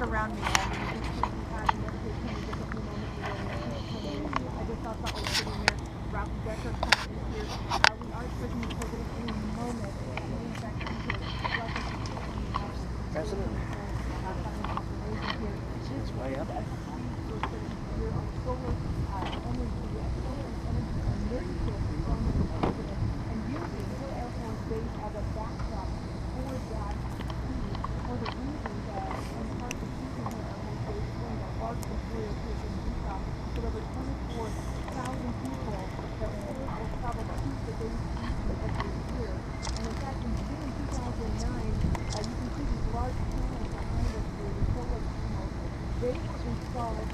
around me. I mean, you can see we've had an update kind of just a few moments ago. I just saw someone sitting here. Ralph Becker coming in here. We are expecting the president any moment. In fact, President? It's way up. They were installed in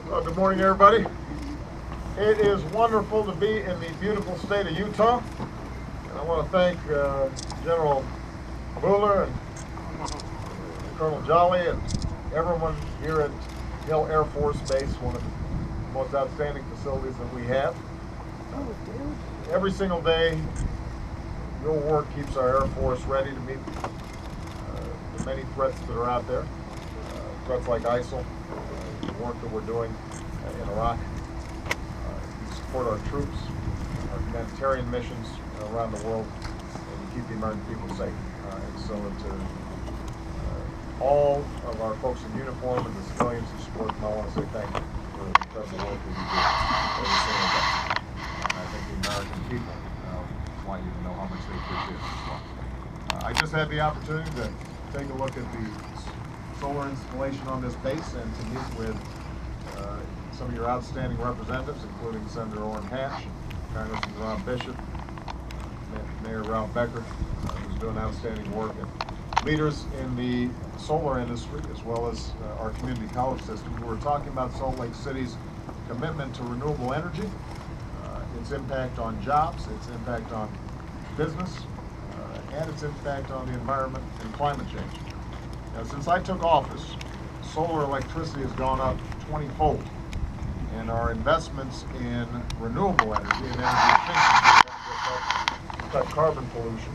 'Well, good morning, everybody. It is wonderful to be in the beautiful state of Utah. And I want to thank General Buller and Colonel Jolly and everyone here at Hill Air Force Base, one of the most outstanding facilities that we have. Every single day, your work keeps our Air Force ready to meet the many threats that are out there. Threats like ISIL, the work that we're doing in Iraq. We support our troops, our humanitarian missions around the world, and keep the American people safe. And so to all of our folks in uniform and the civilians who support them, I want to say thank you for the incredible work that you do every single day. And I think the American people want you to know how much they appreciate it as well. I just had the opportunity to take a look at the solar installation on this base and to meet with some of your outstanding representatives, including Senator Orrin Hatch, Congressman Rob Bishop, Mayor Ralph Becker, who's doing outstanding work, and leaders in the solar industry as well as our community college system who are talking about Salt Lake City's commitment to renewable energy, its impact on jobs, its impact on business, and its impact on the environment and climate change. Now, since I took office, solar electricity has gone up 20-fold, and our investments in renewable energy and energy efficiency have cut carbon pollution.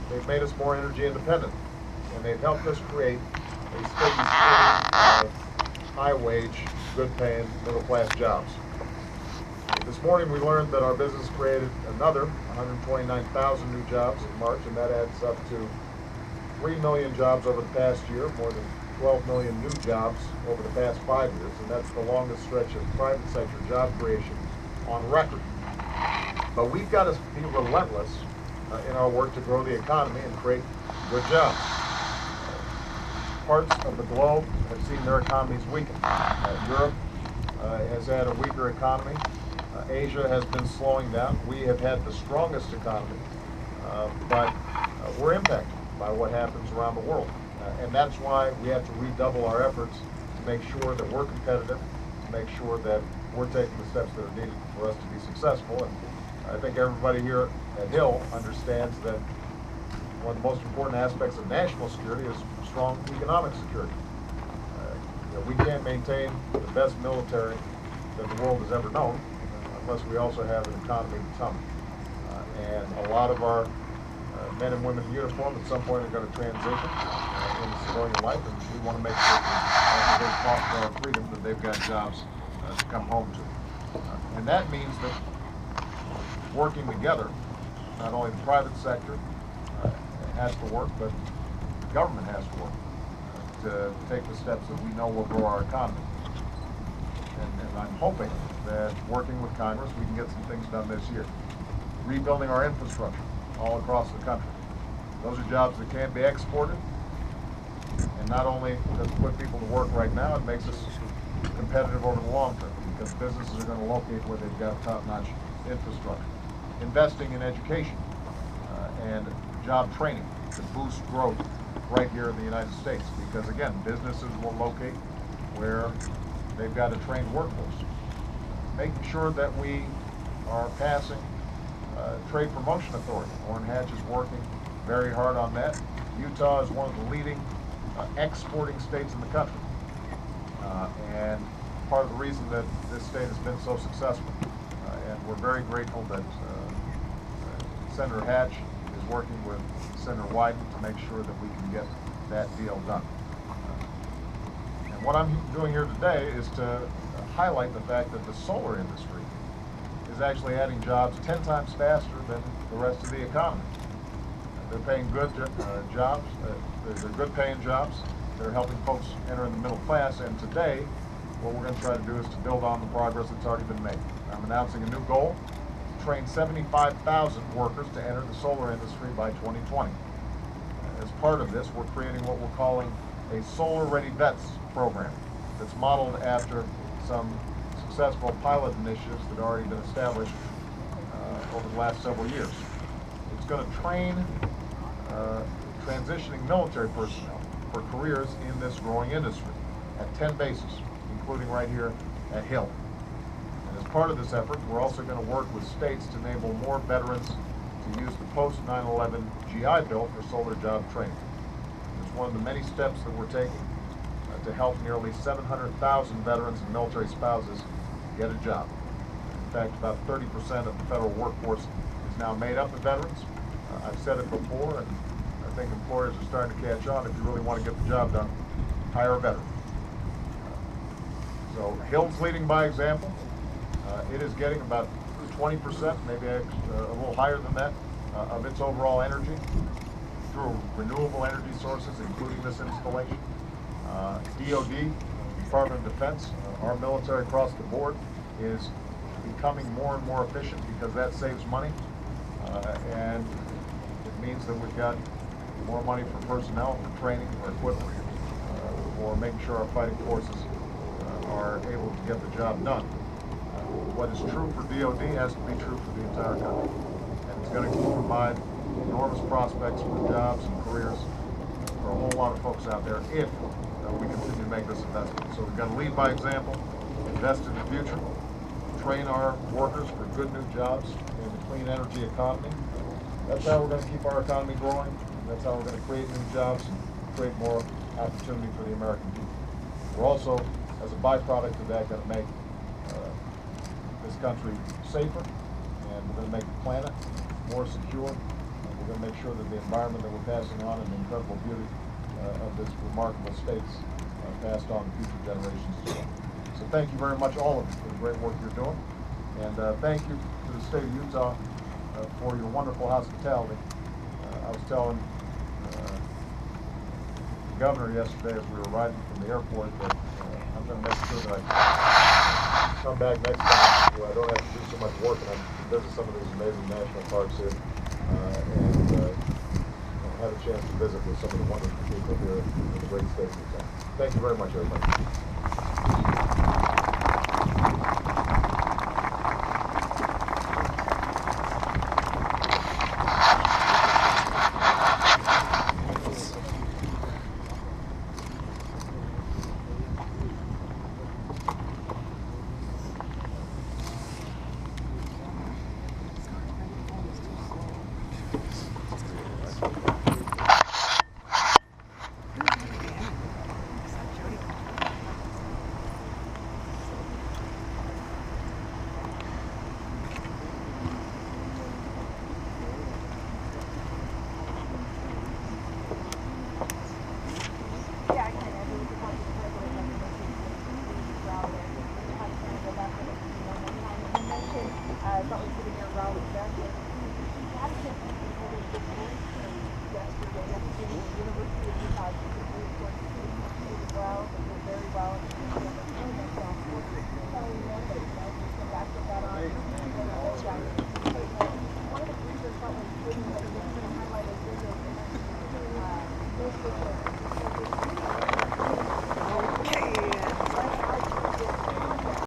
They've made us more energy independent, and they've helped us create a steady stream of high-wage, good-paying, middle-class jobs. This morning we learned that our business created another 129,000 new jobs in March, and that adds up to 3 million jobs over the past year, more than 12 million new jobs over the past 5 years, and that's the longest stretch of private sector job creation on record. But we've got to be relentless in our work to grow the economy and create good jobs. Parts of the globe have seen their economies weaken. Europe has had a weaker economy. Asia has been slowing down. We have had the strongest economy, but we're impacted by what happens around the world. And that's why we have to redouble our efforts to make sure that we're competitive, to make sure that we're taking the steps that are needed for us to be successful. And I think everybody here at Hill understands that one of the most important aspects of national security is strong economic security. We can't maintain the best military that the world has ever known unless we also have an economy to tumble. And a lot of our men and women in uniform at some point are going to transition into civilian life, and we want to make sure that as they fought for our freedom, that they've got jobs to come home to. And that means that working together, not only the private sector has to work, but the government has to work to take the steps that we know will grow our economy. And I'm hoping that working with Congress, we can get some things done this year. Rebuilding our infrastructure all across the country. Those are jobs that can be exported. And not only does it put people to work right now, it makes us competitive over the long term because businesses are going to locate where they've got top-notch infrastructure. Investing in education and job training to boost growth right here in the United States because, again, businesses will locate where they've got a trained workforce. Making sure that we are passing Trade Promotion Authority. Orrin Hatch is working very hard on that. Utah is one of the leading exporting states in the country. And part of the reason that this state has been so successful. And we're very grateful that Senator Hatch is working with Senator Wyden to make sure that we can get that deal done. And what I'm doing here today is to highlight the fact that the solar industry is actually adding jobs 10 times faster than the rest of the economy. They're paying good jobs, they're good paying jobs, they're helping folks enter in the middle class, and today what we're going to try to do is to build on the progress that's already been made. I'm announcing a new goal, to train 75,000 workers to enter the solar industry by 2020. As part of this, we're creating what we're calling a Solar Ready Vets program that's modeled after some successful pilot initiatives that have already been established over the last several years. It's going to train transitioning military personnel for careers in this growing industry at 10 bases, including right here at Hill. And as part of this effort, we're also going to work with states to enable more veterans to use the post-9/11 GI Bill for solar job training. It's one of the many steps that we're taking to help nearly 700,000 veterans and military spouses get a job. In fact, about 30% of the federal workforce is now made up of veterans. I've said it before, and I think employers are starting to catch on. If you really want to get the job done, hire a veteran. So Hill's leading by example. It is getting about 20%, maybe a little higher than that, of its overall energy through renewable energy sources, including this installation. DOD, Department of Defense, our military across the board is becoming more and more efficient because that saves money, and it means that we've got more money for personnel, for training, for equipment, for making sure our fighting forces are able to get the job done. What is true for DOD has to be true for the entire country, and it's going to provide enormous prospects for jobs and careers for a whole lot of folks out there if we continue to make this investment. So we've got to lead by example, invest in the future, train our workers for good new jobs in the clean energy economy. That's how we're going to keep our economy growing. That's how we're going to create new jobs and create more opportunity for the American people. We're also, as a byproduct of that, going to make this country safer, and we're going to make the planet more secure. And we're going to make sure that the environment that we're passing on and the incredible beauty of this remarkable state is passed on to future generations as well. So thank you very much, all of you, for the great work you're doing. And thank you to the state of Utah for your wonderful hospitality. I was telling the governor yesterday as we were riding from the airport that I'm going to make sure that I come back next time so I don't have to do so much work and I can visit some of these amazing national parks here and have a chance to visit with some of the wonderful people here in the great state of Utah. Thank you very much, everybody.